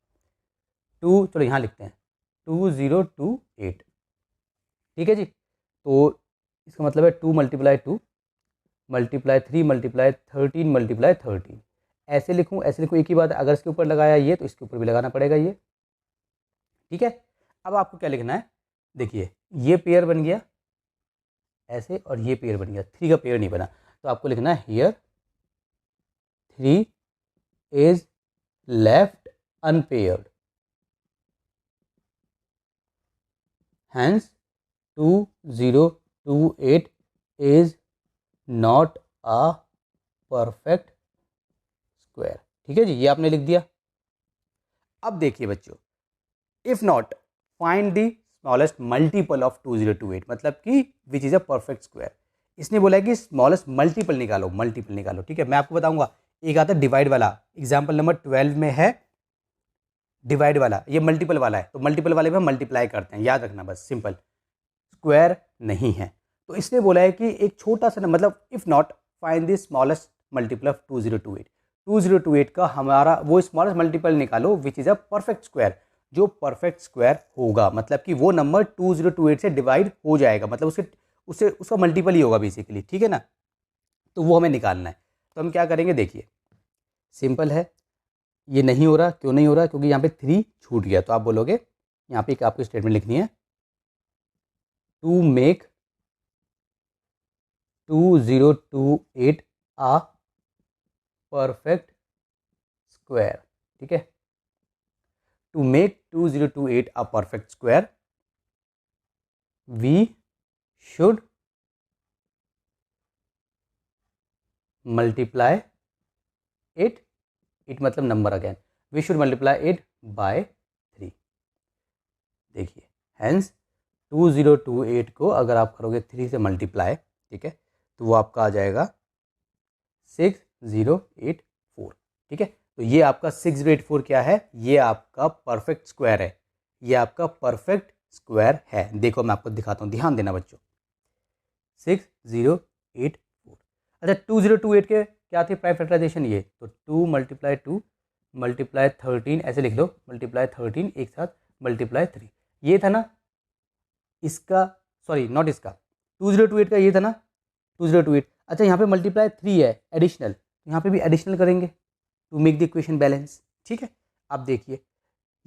2, चलो यहाँ लिखते हैं 2028। ठीक है जी, तो इसका मतलब है 2 × 2 × 3 × 13 × 13। ऐसे लिखूँ, ऐसे लिखूँ, एक ही बात है। अगर इसके ऊपर लगाया ये, तो इसके ऊपर भी लगाना पड़ेगा ये। ठीक है, अब आपको क्या लिखना है, देखिए ये पेयर बन गया ऐसे, और ये पेयर बन गया, 3 का पेयर नहीं बना, तो आपको लिखना है here 3 is left unpaired, hence 2028 is not a perfect square. ठीक है जी, ये आपने लिख दिया। अब देखिए बच्चों, if not find the smallest multiple of 2028, मतलब कि विच इज अ परफेक्ट स्क्वायर। इसने बोला है कि स्मॉलेस्ट मल्टीपल निकालो, मल्टीपल निकालो। ठीक है, मैं आपको बताऊंगा, एक आता है डिवाइड वाला, एग्जाम्पल नंबर 12 में है डिवाइड वाला, ये मल्टीपल वाला है, तो मल्टीपल वाले में मल्टीप्लाई करते हैं, याद रखना बस, सिंपल। स्क्वायर नहीं है, तो इसने बोला है कि एक छोटा सा, मतलब if not find the smallest multiple of 2028, 2028 का हमारा वो स्मॉलेस्ट मल्टीपल निकालो विच इज अ परफेक्ट स्क्वायर, जो परफेक्ट स्क्वायर होगा, मतलब कि वो नंबर 2028 से डिवाइड हो जाएगा, मतलब उससे उसका मल्टीपल ही होगा बेसिकली। ठीक है ना, तो वो हमें निकालना है। तो हम क्या करेंगे, देखिए सिंपल है, ये नहीं हो रहा, क्यों नहीं हो रहा, क्योंकि यहाँ पे 3 छूट गया। तो आप बोलोगे, यहाँ पे एक आपको स्टेटमेंट लिखनी है, to make 2028 a perfect square, ठीक है। To make 2028 a perfect square, we should multiply it, it मतलब number again, we should multiply it by 3। देखिए hence 2028 को अगर आप करोगे 3 से मल्टीप्लाई, ठीक है, तो वो आपका आ जाएगा 6084, ठीक है। तो ये आपका 6084 क्या है, ये आपका परफेक्ट स्क्वायर है, ये आपका परफेक्ट स्क्वायर है। देखो मैं आपको दिखाता हूँ, ध्यान देना बच्चों, 6084। अच्छा 2028 के क्या थे प्राइम फैक्टराइजेशन, ये तो 2 × 2 × 13 ऐसे लिख लो, मल्टीप्लाई 13 एक साथ मल्टीप्लाई 3, ये था ना इसका, सॉरी नॉट इसका, 2028 का ये था ना 2028। अच्छा यहाँ पे मल्टीप्लाई 3 है एडिशनल, यहाँ पे भी एडिशनल करेंगे to make the equation balance, ठीक है। अब देखिए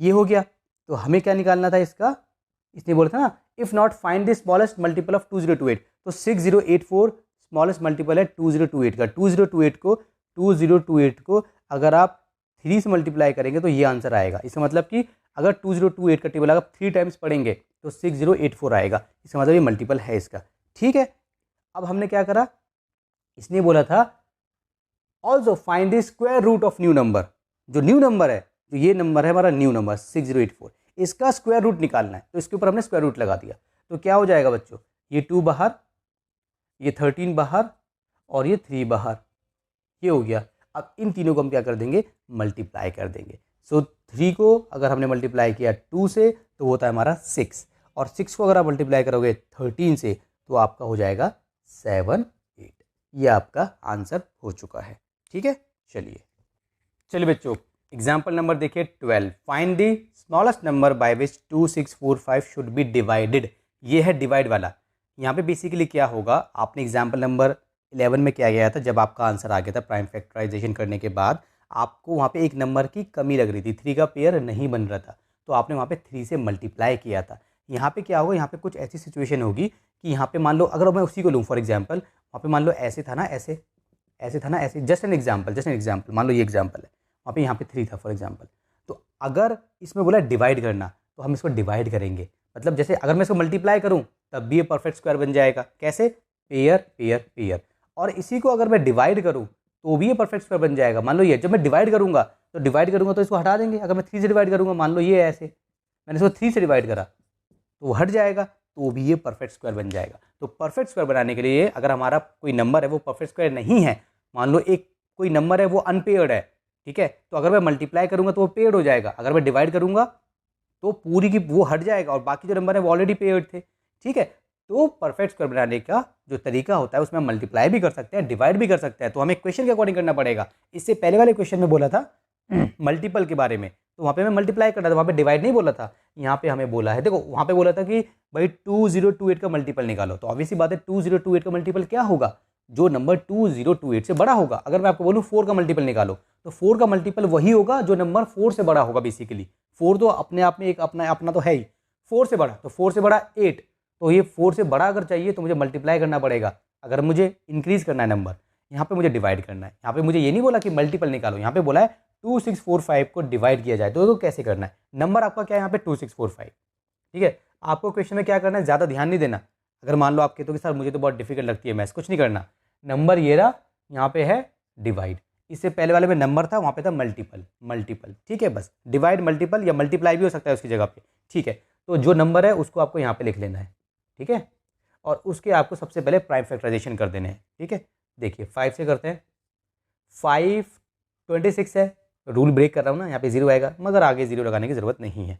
ये हो गया, तो हमें क्या निकालना था इसका, इसने बोला था ना if not find the smallest multiple of 2028, तो 6084 स्मॉलेस्ट मल्टीपल है 2028 का। 2028 को अगर आप 3 से मल्टीप्लाई करेंगे तो ये आंसर आएगा। इसका मतलब कि अगर 2028 का टेबल अगर 3 टाइम्स पढ़ेंगे तो 6084 आएगा, इसका मतलब ये मल्टीपल है इसका, ठीक है। अब हमने क्या करा, इसने बोला था also find the square root of new number, जो न्यू नंबर है, जो ये नंबर है हमारा न्यू नंबर 6084, इसका स्क्वायर रूट निकालना है, तो इसके ऊपर हमने स्क्वायर रूट लगा दिया। तो क्या हो जाएगा बच्चों, ये 2 बाहर, ये 13 बाहर और ये 3 बाहर, ये हो गया। अब इन तीनों को हम क्या कर देंगे, मल्टीप्लाई कर देंगे। सो 3 को अगर हमने मल्टीप्लाई किया 2 से तो वो होता है हमारा 6, और 6 को अगर आप मल्टीप्लाई करोगे 13 से तो आपका हो जाएगा 7 8। ये आपका आंसर हो चुका है, ठीक है। चलिए बच्चों एग्जाम्पल नंबर देखिए 12, find the smallest number by which 2645 should be divided. ये है डिवाइड वाला। यहाँ पे बेसिकली क्या होगा, आपने एग्जाम्पल नंबर 11 में क्या गया था, जब आपका आंसर आ गया था प्राइम फैक्टराइजेशन करने के बाद आपको वहाँ पे एक नंबर की कमी लग रही थी, 3 का पेयर नहीं बन रहा था, तो आपने वहाँ पे 3 से मल्टीप्लाई किया था। यहाँ पे क्या होगा, यहाँ पे कुछ ऐसी सिचुएशन होगी कि यहाँ पे मान लो अगर मैं उसी को लूँ फॉर एग्जाम्पल, वहाँ पे मान लो ऐसे था ना, ऐसे था ना, ऐसे, जस्ट एन एग्जाम्पल, मान लो ये एग्जाम्पल है, वहाँ पे यहाँ पे 3 था फॉर एग्जाम्पल। तो अगर इसमें बोला डिवाइड करना तो हम इसको डिवाइड करेंगे, मतलब जैसे अगर मैं इसको मल्टीप्लाई करूँ तब भी ये परफेक्ट स्क्वायर बन जाएगा। कैसे, पेयर पेयर पेयर। और इसी को अगर मैं डिवाइड करूँ तो भी ये परफेक्ट स्क्वायर बन जाएगा। मान लो ये जब मैं डिवाइड करूँगा तो इसको हटा देंगे। अगर मैं 3 से डिवाइड करूँगा, मान लो ये ऐसे, मैंने इसको 3 से डिवाइड करा तो वो हट जाएगा, तो भी ये परफेक्ट स्क्वायर बन जाएगा। तो परफेक्ट स्क्वायर बनाने के लिए अगर हमारा कोई नंबर है वो परफेक्ट स्क्वायर नहीं है, मान लो एक कोई नंबर है वो अनपेयर्ड है, ठीक है, तो अगर मैं मल्टीप्लाई करूँगा तो वो पेयर्ड हो जाएगा, अगर मैं डिवाइड करूँगा तो पूरी की वो हट जाएगा और बाकी जो नंबर है वो ऑलरेडी पेयर्ड थे, ठीक है। तो परफेक्ट स्क्वायर बनाने का जो तरीका होता है उसमें हम मल्टीप्लाई भी कर सकते हैं, डिवाइड भी कर सकते हैं। तो हमें क्वेश्चन के अकॉर्डिंग करना पड़ेगा। इससे पहले वाले क्वेश्चन में बोला था मल्टीपल के बारे में, तो वहाँ पे मैं मल्टीप्लाई करना था, वहाँ पे डिवाइड नहीं बोला था। यहाँ पे हमें बोला है, देखो वहाँ पे बोला था कि भाई 2028 का मल्टीपल निकालो, तो ऑब्वियसली बात है 2028 का मल्टीपल क्या होगा, जो नंबर 2028 से बड़ा होगा। अगर मैं आपको बोलूँ 4 का मल्टीपल निकालो, तो 4 का मल्टीपल वही होगा जो नंबर 4 से बड़ा होगा। बेसिकली 4 तो अपने आप में एक अपना तो है ही, 4 से बड़ा, तो 4 से बड़ा 8, तो ये 4 से बड़ा अगर चाहिए तो मुझे मल्टीप्लाई करना पड़ेगा। अगर मुझे इंक्रीज करना है नंबर, यहाँ पे मुझे डिवाइड करना है। यहाँ पे मुझे ये नहीं बोला कि मल्टीपल निकालो, यहाँ पे बोला है 2645 को डिवाइड किया जाए, तो कैसे करना है। नंबर आपका क्या है यहाँ पे 2645, ठीक है। आपको क्वेश्चन में क्या करना है, ज़्यादा ध्यान नहीं देना। अगर मान लो आप कहते हो कि सर मुझे तो बहुत डिफिकल्ट लगती है मैथ्स, कुछ नहीं करना, नंबर ये रहा, यहाँ पे है डिवाइड, इससे पहले वाले में नंबर था वहाँ पे था मल्टीपल, ठीक है। बस डिवाइड मल्टीपल या मल्टीप्लाई भी हो सकता है उसकी जगह पे, ठीक है। तो जो नंबर है उसको आपको यहाँ पे लिख लेना है, ठीक है, और उसके आपको सबसे पहले प्राइम फैक्टराइजेशन कर देने हैं, ठीक है। देखिए 5 से करते हैं, 5 26 है, रूल ब्रेक कर रहा हूँ ना, यहाँ पे 0 आएगा, मगर आगे 0 लगाने की ज़रूरत नहीं है।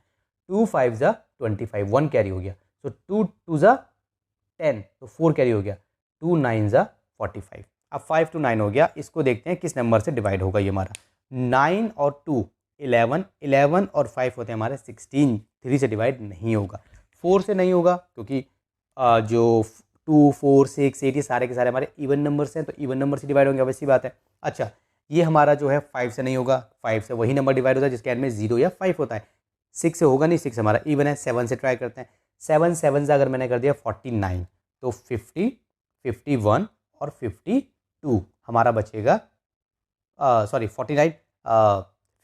2 5 जा 25, 1 कैरी हो गया, तो 2 2 जा 10, तो 4 कैरी हो गया, 2 9 जा 45। अब 5 to 9 हो गया, इसको देखते हैं किस नंबर से डिवाइड होगा ये हमारा। 9 और 2 11, 11 और 5 होते हैं हमारे 16, 3 से डिवाइड नहीं होगा। 4 से नहीं होगा क्योंकि जो 2 4 6 8 ये सारे के सारे हमारे इवन नंबर्स हैं, तो इवन नंबर से डिवाइड होंगे, वैसी बात है। अच्छा ये हमारा जो है 5 से नहीं होगा, 5 से वही नंबर डिवाइड होता है जिसके एंड में 0 या 5 होता है। 6 से होगा नहीं, 6 हमारा इवन है। 7 से ट्राई करते हैं, 7 7 से अगर मैंने कर दिया 49, तो 50 51 और 52 हमारा बचेगा, सॉरी 49,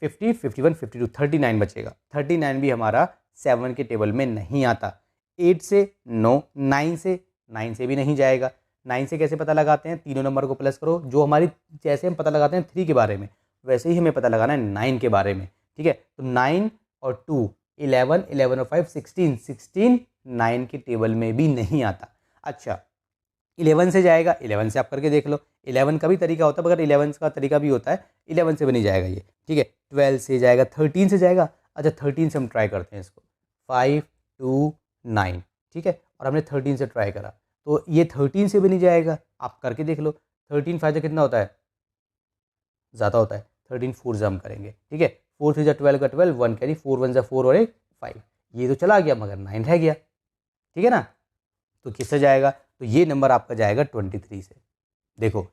50, 51, 52, 39 बचेगा। 39 भी हमारा 7 के टेबल में नहीं आता। 8 से नो, 9 से भी नहीं जाएगा। 9 से कैसे पता लगाते हैं, तीनों नंबर को प्लस करो, जो हमारी जैसे हम पता लगाते हैं 3 के बारे में वैसे ही हमें पता लगाना है 9 के बारे में, ठीक है। तो 9 और 2 11, 11 और 5 16, 16 9 के टेबल में भी नहीं आता। अच्छा 11 से जाएगा, 11 से आप करके देख लो, 11 का भी तरीका होता है, मगर 11 का तरीका भी होता है, 11 से भी नहीं जाएगा ये, ठीक है। 12 से जाएगा, 13 से जाएगा। अच्छा 13 से हम ट्राई करते हैं इसको, 5 2 9, ठीक है, और हमने 13 से ट्राई करा तो ये 13 से भी नहीं जाएगा। आप करके देख लो, 13 फायदा कितना होता है, ज़्यादा होता है, 13 4 से हम करेंगे, ठीक है। 4 3 12 का 12, 1 कैरी, 4 1 4 और 1 5, ये तो चला गया मगर 9 रह गया, ठीक है ना। तो किससे जाएगा, तो ये नंबर आपका जाएगा 23 से। देखो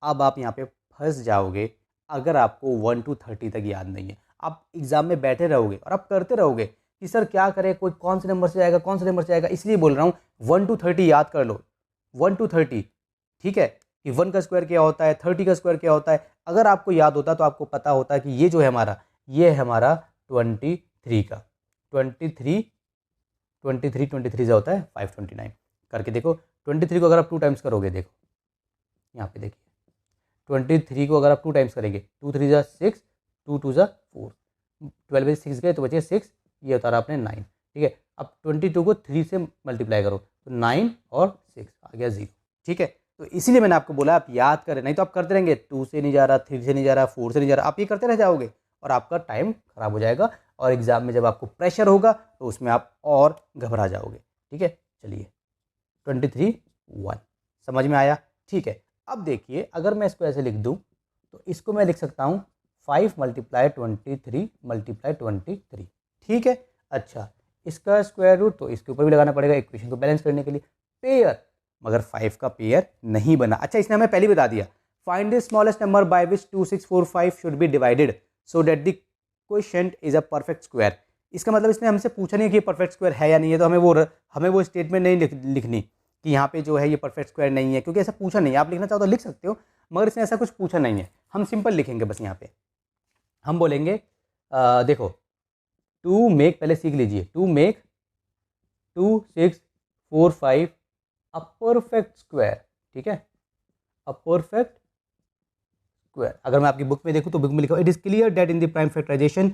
अब आप यहाँ पे फंस जाओगे अगर आपको 1 to 30 तक याद नहीं है। आप एग्जाम में बैठे रहोगे और आप करते रहोगे कि सर क्या करें, कोई कौन से नंबर से जाएगा, कौन से नंबर से जाएगा, इसलिए बोल रहा हूँ 1 to 30 याद कर लो, 1 to 30, ठीक है, कि 1 का स्क्वायर क्या होता है, 30 का स्क्वायर क्या होता है। अगर आपको याद होता तो आपको पता होता कि ये जो है हमारा, ये है हमारा 23 का, 23 से होता है 529। करके देखो 23 को अगर आप 2 टाइम्स करोगे, देखो यहाँ पे देखिए 23 को अगर आप 2 टाइम्स करेंगे, 2 3 जा 6, 2 2 जा 4, 12 में 6 गए तो बचे 6, ये उतारा आपने 9, ठीक है। अब 22 को 3 से मल्टीप्लाई करो तो 9 और 6 आ गया 0, ठीक है। तो इसीलिए मैंने आपको बोला आप याद करें, नहीं तो आप करते रहेंगे 2 से नहीं जा रहा, 3 से नहीं जा रहा, 4 से नहीं जा रहा, आप ये करते रह जाओगे और आपका टाइम खराब हो जाएगा और एग्जाम में जब आपको प्रेशर होगा तो उसमें आप और घबरा जाओगे, ठीक है। चलिए 23 1 समझ में आया, ठीक है। अब देखिए अगर मैं इसको ऐसे लिख दूं तो इसको मैं लिख सकता हूं 5 मल्टीप्लाई 23 मल्टीप्लाई 23, ठीक है। अच्छा इसका स्क्वायर रूट तो इसके ऊपर भी लगाना पड़ेगा इक्वेशन को बैलेंस करने के लिए, पेयर, मगर 5 का पेयर नहीं बना। अच्छा इसने हमें पहले बता दिया, find the smallest number by which 2645 should be divided so that the quotient is a perfect square. इसका मतलब इसने हमसे पूछा नहीं कि परफेक्ट स्क्वायर है या नहीं है, तो हमें वो स्टेटमेंट नहीं लिखनी कि यहाँ पे जो है ये परफेक्ट स्क्वायर नहीं है, क्योंकि ऐसा पूछा नहीं है। आप लिखना चाहो तो लिख सकते हो, मगर इसने ऐसा कुछ पूछा नहीं है। हम सिंपल लिखेंगे बस, यहाँ पे हम बोलेंगे देखो टू मेक, पहले सीख लीजिए, to make 2 6 4 5 a perfect square, ठीक है, अ परफेक्ट स्क्वायर। अगर मैं आपकी बुक में देखूँ तो बुक में लिखा it is clear that in the prime factorization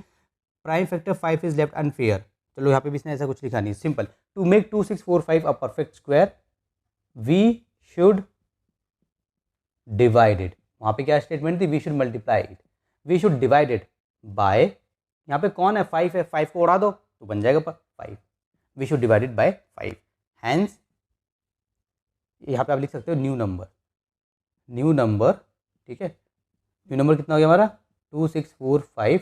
prime factor 5 is left unfair. चलो यहाँ पे भी इसने ऐसा कुछ लिखा नहीं, simple to make 2 6 4 5 a perfect square we should divided, वहाँ पे क्या स्टेटमेंट थी, we should multiply it, we should divided by, यहाँ पे कौन है 5 है, 5 को उड़ा दो तो बन जाएगा 5, we should divided by 5, hence यहाँ पे आप लिख सकते हो न्यू नंबर, ठीक है। न्यू नंबर कितना हो गया हमारा 2 6 4 5,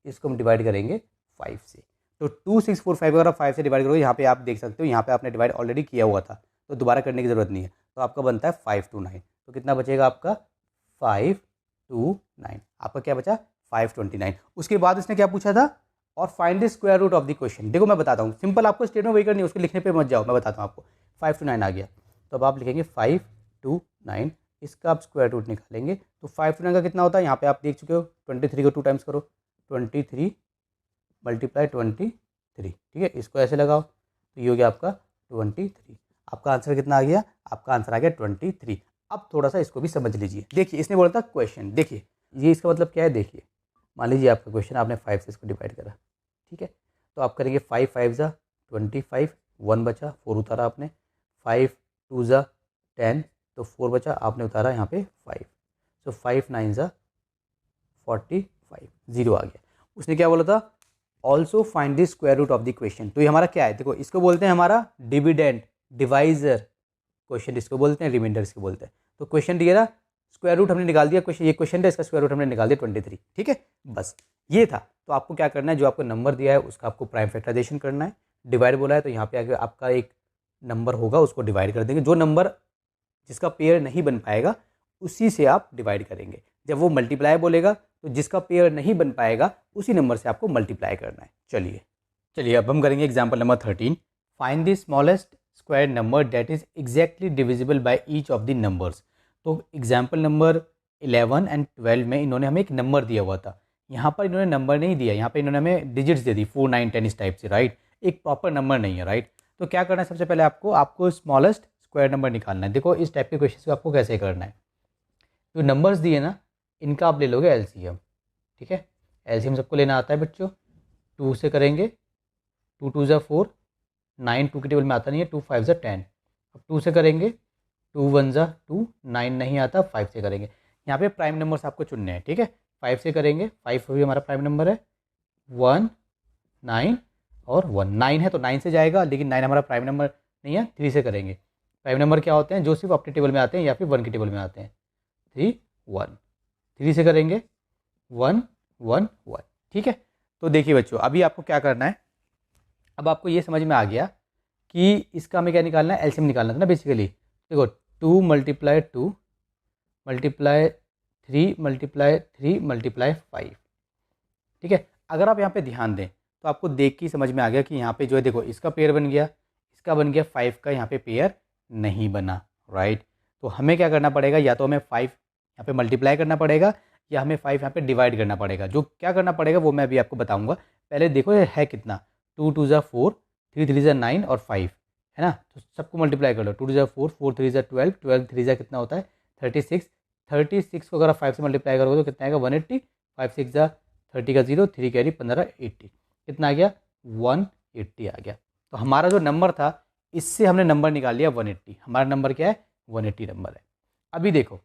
इसको हम डिवाइड करेंगे 5 से, तो 2 6 4 5 अगर आप 5 से डिवाइड करोगे, यहाँ पे आप देख सकते हो यहाँ पे आपने डिवाइड ऑलरेडी किया हुआ था तो दोबारा करने की ज़रूरत नहीं है, तो आपका बनता है 5 2 9, तो कितना बचेगा आपका 5 2 9, आपका क्या बचा 529। उसके बाद इसने क्या पूछा था, और find the square root of the question. देखो मैं बताता हूँ, सिंपल आपको स्टेटमेंट वही करनी है, उसके लिखने पे मत जाओ, मैं बताता हूँ आपको। 5 to 9 आ गया तो अब आप लिखेंगे 5 2 9, इसका आप स्क्वायर रूट निकालेंगे तो 5 to 9 का कितना होता है, यहाँ पे आप देख चुके हो 23 को 2 टाइम्स करो, 23 मल्टीप्लाई 23, ठीक है, इसको ऐसे लगाओ तो ये हो गया आपका 23। आपका आंसर कितना आ गया, आपका आंसर आ गया 23। अब थोड़ा सा इसको भी समझ लीजिए, देखिए इसने बोला था क्वेश्चन, देखिए ये इसका मतलब क्या है, देखिए मान लीजिए आपका क्वेश्चन आपने 5 से इसको डिवाइड करा, ठीक है, तो आप करेंगे 5 5 जा 25, 1 बचा 4 उतारा आपने, 5 2 जा 10 तो 4 बचा, आपने उतारा यहाँ पे 5, तो 5 9 जा 45, 0 आ गया। उसने क्या बोला था, also find the square root of the question, तो ये हमारा क्या है, देखो इसको बोलते हैं हमारा डिविडेंड डिवाइजर, क्वेश्चन इसको बोलते हैं, रिमाइंडर इसको बोलते हैं। तो क्वेश्चन दिया था, स्क्वायर रूट हमने निकाल दिया, क्वेश्चन ये क्वेश्चन था, इसका स्क्वायर रूट हमने निकाल दिया 23, ठीक है, बस ये था। तो आपको क्या करना है, जो आपको नंबर दिया है उसका आपको प्राइम फैक्टराइजेशन करना है, डिवाइड बोला है तो यहाँ पे आके आपका एक नंबर होगा उसको डिवाइड कर देंगे, जो नंबर जिसका पेयर नहीं बन पाएगा उसी से आप डिवाइड करेंगे, जब वो मल्टीप्लाई बोलेगा तो जिसका पेयर नहीं बन पाएगा उसी नंबर से आपको मल्टीप्लाई करना है। चलिए अब हम करेंगे example number 13, find the smallest square number that is exactly divisible by each of the numbers. तो एग्जाम्पल नंबर 11 एंड 12 में इन्होंने हमें एक नंबर दिया हुआ था, यहाँ पर इन्होंने नंबर नहीं दिया, यहाँ पर इन्होंने हमें डिजिट्स दे दी 4, 9, 10 इस टाइप से, राइट। एक प्रॉपर नंबर नहीं है, राइट। तो क्या करना है, सबसे पहले आपको स्मॉलेस्ट स्क्वायर नंबर निकालना है। देखो इस टाइप के क्वेश्चन को आपको कैसे करना है, जो नंबर्स दिए ना इनका आप ले लोगे एलसीएम, ठीक है। एलसीएम सबको लेना आता है बच्चों। 2 से करेंगे, 2 2 ज़ा 4, 9 2 के टेबल में आता नहीं है, 2 5 ज़ा 10। अब 2 से करेंगे, 2 1 ज़ा 2, 9 नहीं आता, 5 से करेंगे। यहाँ पे प्राइम नंबर्स आपको चुनने हैं, ठीक है। 5 से करेंगे, 5 भी हमारा प्राइम नंबर है, 1 9 और 1, 9 है तो 9 से जाएगा, लेकिन 9 हमारा प्राइम नंबर नहीं है। 3 से करेंगे, प्राइम नंबर क्या होते हैं, जो सिर्फ अपने टेबल में आते हैं या फिर 1 के टेबल में आते हैं। 3 1, 3 से करेंगे 1 1 1, ठीक है। तो देखिए बच्चों, अभी आपको क्या करना है, अब आपको ये समझ में आ गया कि इसका हमें क्या निकालना है, एलसीएम निकालना था ना बेसिकली। देखो 2 × 2 × 3 × 3 × 5, ठीक है। अगर आप यहाँ पे ध्यान दें तो आपको देख के समझ में आ गया कि यहाँ पे जो है, देखो इसका पेयर बन गया, इसका बन गया, 5 का यहाँ पे पेयर नहीं बना, राइट। तो हमें क्या करना पड़ेगा, या तो हमें 5 यहाँ पे मल्टीप्लाई करना पड़ेगा या हमें 5 यहाँ पे डिवाइड करना पड़ेगा। जो क्या करना पड़ेगा वो मैं अभी आपको बताऊंगा। पहले देखो ये है कितना, 2 2 ज़ा 4, 3 3 ज़ा 9 और 5 है ना। तो सबको मल्टीप्लाई कर लो, 2 2 ज़ा 4, 4 3 ज़ा 12, 12 3 ज़ा कितना होता है 36, 36 को अगर आप 5 से मल्टीप्लाई करोगे तो कितना आएगा 180, 5 6 ज़ा 30 का 0, 3 कैरी 15, 80, कितना आ गया 180 आ गया। तो हमारा जो नंबर था इससे हमने नंबर निकाल लिया 180। हमारा नंबर क्या है, 180 नंबर है। अभी देखो,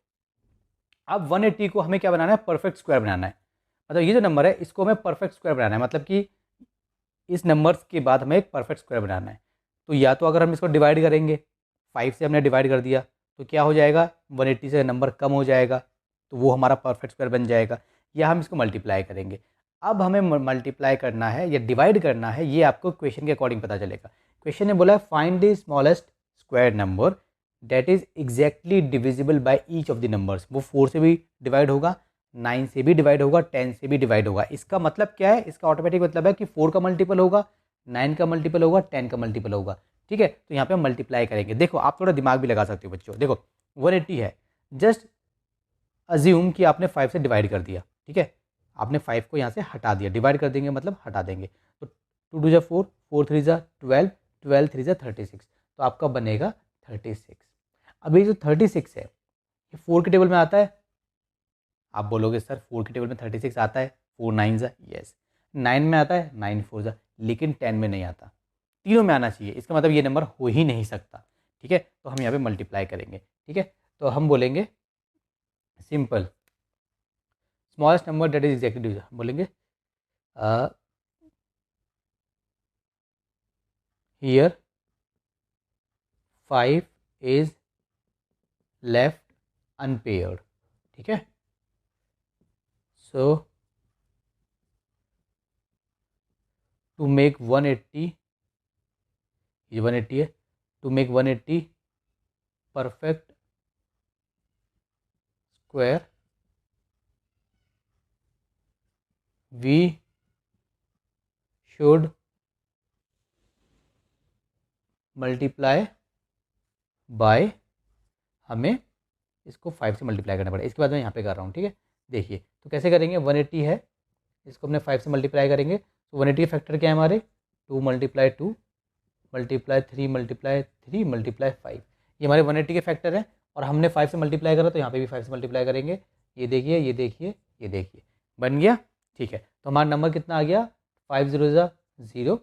अब 180 को हमें क्या बनाना है, परफेक्ट स्क्वायर बनाना है। मतलब ये जो नंबर है इसको हमें परफेक्ट स्क्वायर बनाना है, मतलब कि इस नंबर्स के बाद हमें एक परफेक्ट स्क्वायर बनाना है। तो या तो अगर हम इसको डिवाइड करेंगे, 5 से हमने डिवाइड कर दिया तो क्या हो जाएगा, 180 से नंबर कम हो जाएगा, तो वो हमारा परफेक्ट स्क्वायर बन जाएगा। या हम इसको मल्टीप्लाई करेंगे। अब हमें मल्टीप्लाई करना है या डिवाइड करना है, ये आपको क्वेश्चन के अकॉर्डिंग पता चलेगा। क्वेश्चन ने बोला है find the smallest square number that is exactly divisible by each of the numbers. वो 4 से भी डिवाइड होगा, 9 से भी डिवाइड होगा, 10 से भी डिवाइड होगा। इसका मतलब क्या है, इसका ऑटोमेटिक मतलब है कि 4 का मल्टीपल होगा, 9 का मल्टीपल होगा, 10 का मल्टीपल होगा, ठीक है। तो यहाँ पे हम मल्टीप्लाई करेंगे। देखो आप थोड़ा दिमाग भी लगा सकते हो बच्चों। देखो 180 है, जस्ट अज्यूम कि आपने 5 से डिवाइड कर दिया, ठीक है। आपने 5 को यहाँ से हटा दिया, डिवाइड कर देंगे मतलब हटा देंगे। तो 2 2 ज़ा 4, 4 3 ज़ा 12, 12 3 ज़ा 36, तो आपका बनेगा 36। अभी जो 36 है ये 4 के टेबल में आता है। आप बोलोगे सर 4 के टेबल में 36 आता है, 4 9 ज़ा, यस। 9 में आता है, 9 4 ज़ा, लेकिन 10 में नहीं आता। तीनों में आना चाहिए, इसका मतलब ये नंबर हो ही नहीं सकता, ठीक है। तो हम यहाँ पे मल्टीप्लाई करेंगे, ठीक है। तो हम बोलेंगे simple smallest number that is exactly divisible, बोलेंगे हियर 5 इज लेफ्ट अनपेयर्ड, ठीक है। सो टू मेक 180, ये 180 है, to make 180 perfect square we should multiply by, हमें इसको 5 से मल्टीप्लाई करना पड़ेगा। इसके बाद मैं यहाँ पे कर रहा हूँ, ठीक है। देखिए तो कैसे करेंगे, 180 है, इसको हमने 5 से मल्टीप्लाई करेंगे। तो 180 के फैक्टर क्या है हमारे, 2 × 2 × 3 × 3 × 5, ये हमारे 180 के फैक्टर हैं। और हमने 5 से मल्टीप्लाई करा तो यहाँ पे भी 5 से मल्टीप्लाई करेंगे। ये देखिए, ये देखिए, ये देखिए, बन गया, ठीक है। तो हमारा नंबर कितना आ गया, 5 0 ज़ा 0,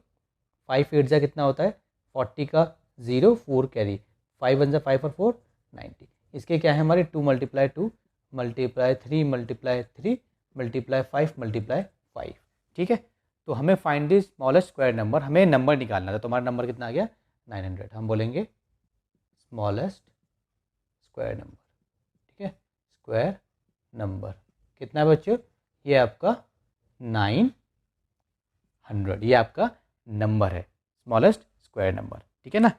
5 8 ज़ा कितना होता है 40 का 0, 4 कैरी, 5 1 ज़ा 5 और 4 90। इसके क्या है हमारे 2 × 2 × 3 × 3 × 5 × 5, ठीक है। तो हमें find the smallest square number, हमें नंबर निकालना था। तो हमारा नंबर कितना आ गया 900। हम बोलेंगे स्मॉलेस्ट स्क्वायर नंबर, ठीक है। स्क्वायर नंबर कितना है बच्चों, ये आपका 900, ये आपका नंबर है स्मॉलेस्ट स्क्वायर नंबर, ठीक है ना।